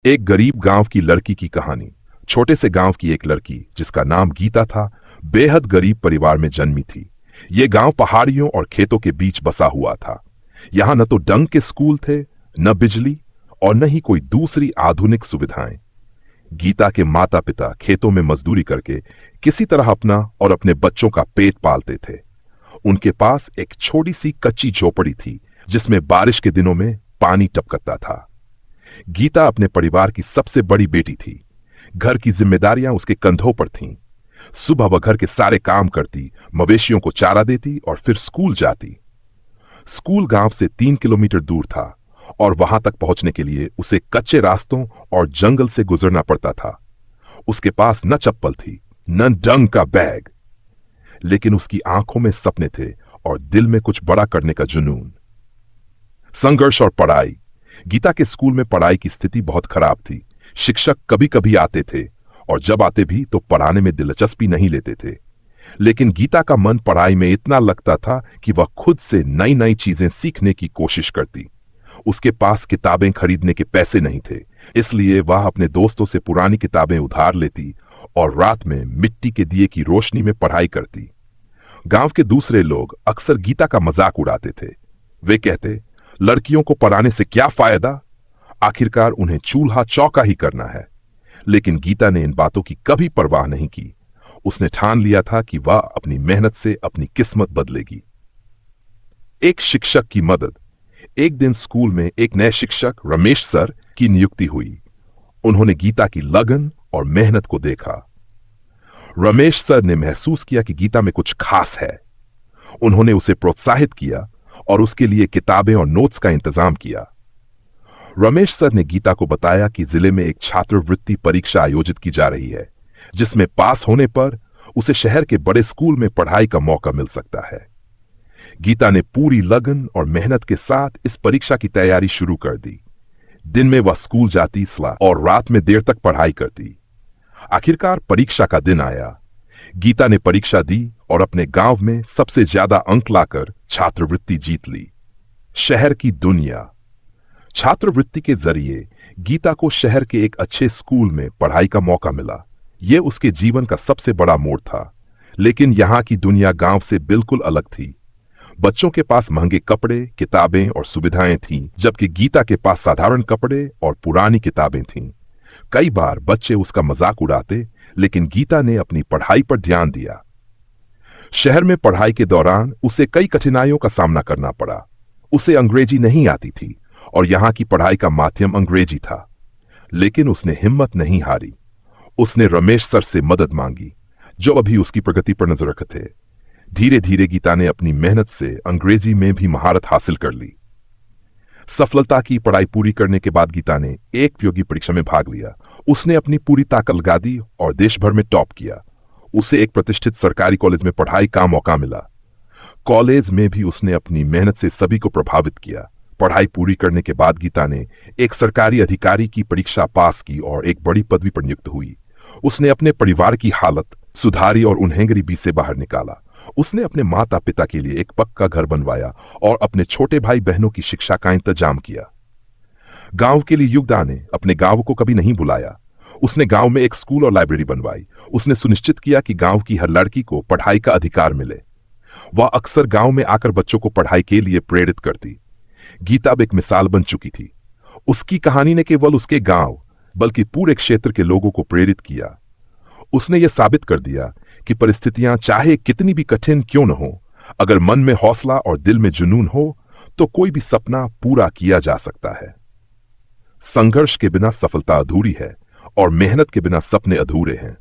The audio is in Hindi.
एक गरीब गांव की लड़की की कहानी। छोटे से गांव की एक लड़की जिसका नाम गीता था, बेहद गरीब परिवार में जन्मी थी। ये गांव पहाड़ियों और खेतों के बीच बसा हुआ था। यहां न तो ढंग के स्कूल थे, न बिजली, और न ही कोई दूसरी आधुनिक सुविधाएं। गीता के माता पिता खेतों में मजदूरी करके किसी तरह अपना और अपने बच्चों का पेट पालते थे। उनके पास एक छोटी सी कच्ची झोपड़ी थी जिसमें बारिश के दिनों में पानी टपकता था। गीता अपने परिवार की सबसे बड़ी बेटी थी। घर की जिम्मेदारियां उसके कंधों पर थीं। सुबह वह घर के सारे काम करती, मवेशियों को चारा देती और फिर स्कूल जाती। स्कूल गांव से 3 किलोमीटर दूर था और वहां तक पहुंचने के लिए उसे कच्चे रास्तों और जंगल से गुजरना पड़ता था। उसके पास न चप्पल थी, न डंग का बैग, लेकिन उसकी आंखों में सपने थे और दिल में कुछ बड़ा करने का जुनून। संघर्ष और पढ़ाई। गीता के स्कूल में पढ़ाई की स्थिति बहुत खराब थी। शिक्षक कभी कभी आते थे और जब आते भी तो पढ़ाने में दिलचस्पी नहीं लेते थे। लेकिन गीता का मन पढ़ाई में इतना लगता था कि वह खुद से नई नई चीजें सीखने की कोशिश करती। उसके पास किताबें खरीदने के पैसे नहीं थे, इसलिए वह अपने दोस्तों से पुरानी किताबें उधार लेती और रात में मिट्टी के दिए की रोशनी में पढ़ाई करती। गांव के दूसरे लोग अक्सर गीता का मजाक उड़ाते थे। वे कहते, लड़कियों को पढ़ाने से क्या फायदा, आखिरकार उन्हें चूल्हा चौका ही करना है। लेकिन गीता ने इन बातों की कभी परवाह नहीं की। उसने ठान लिया था कि वह अपनी मेहनत से अपनी किस्मत बदलेगी। एक शिक्षक की मदद। एक दिन स्कूल में एक नए शिक्षक रमेश सर की नियुक्ति हुई। उन्होंने गीता की लगन और मेहनत को देखा। रमेश सर ने महसूस किया कि गीता में कुछ खास है। उन्होंने उसे प्रोत्साहित किया और उसके लिए किताबें और नोट्स का इंतजाम किया। रमेश सर ने गीता को बताया कि जिले में एक छात्रवृत्ति परीक्षा आयोजित की जा रही है, जिसमें पास होने पर उसे शहर के बड़े स्कूल में पढ़ाई का मौका मिल सकता है। गीता ने पूरी लगन और मेहनत के साथ इस परीक्षा की तैयारी शुरू कर दी। दिन में वह स्कूल जाती और रात में देर तक पढ़ाई करती। आखिरकार परीक्षा का दिन आया। गीता ने परीक्षा दी और अपने गांव में सबसे ज्यादा अंक लाकर छात्रवृत्ति जीत ली। शहर की दुनिया। छात्रवृत्ति के जरिए गीता को शहर के एक अच्छे स्कूल में पढ़ाई का मौका मिला। यह उसके जीवन का सबसे बड़ा मोड़ था। लेकिन यहां की दुनिया गांव से बिल्कुल अलग थी। बच्चों के पास महंगे कपड़े, किताबें और सुविधाएं थीं, जबकि गीता के पास साधारण कपड़े और पुरानी किताबें थीं। कई बार बच्चे उसका मजाक उड़ाते, लेकिन गीता ने अपनी पढ़ाई पर ध्यान दिया। शहर में पढ़ाई के दौरान उसे कई कठिनाइयों का सामना करना पड़ा। उसे अंग्रेजी नहीं आती थी और यहां की पढ़ाई का माध्यम अंग्रेजी था। लेकिन उसने हिम्मत नहीं हारी। उसने रमेश सर से मदद मांगी, जो अभी उसकी प्रगति पर नजर रखते थे। धीरे धीरे गीता ने अपनी मेहनत से अंग्रेजी में भी महारत हासिल कर ली। सफलता की पढ़ाई पूरी करने के बाद गीता ने एक प्रतियोगी परीक्षा में भाग लिया। उसने अपनी पूरी ताकत लगा दी और देश भर में टॉप किया। उसे एक प्रतिष्ठित सरकारी कॉलेज में पढ़ाई का मौका मिला। कॉलेज में भी उसने अपनी मेहनत से सभी को प्रभावित किया। पढ़ाई पूरी करने के बाद गीता ने एक सरकारी अधिकारी की परीक्षा पास की और एक बड़ी पदवी पर नियुक्त हुई। उसने अपने परिवार की हालत सुधारी और उन्हें गरीबी से बाहर निकाला। उसने अपने माता पिता के लिए एक पक्का घर बनवाया और अपने छोटे भाई बहनों की शिक्षा का इंतजाम किया। गांव के लिए योगदान ने अपने गांव को कभी नहीं बुलाया। उसने गांव में एक स्कूल और लाइब्रेरी बनवाई। उसने सुनिश्चित किया कि गांव की हर लड़की को पढ़ाई का अधिकार मिले। वह अक्सर गांव में आकर बच्चों को पढ़ाई के लिए प्रेरित करती। गीता अब एक मिसाल बन चुकी थी। उसकी कहानी ने केवल उसके गांव बल्कि पूरे क्षेत्र के लोगों को प्रेरित किया। उसने यह साबित कर दिया कि परिस्थितियां चाहे कितनी भी कठिन क्यों न हो, अगर मन में हौसला और दिल में जुनून हो तो कोई भी सपना पूरा किया जा सकता है। संघर्ष के बिना सफलता अधूरी है और मेहनत के बिना सपने अधूरे हैं।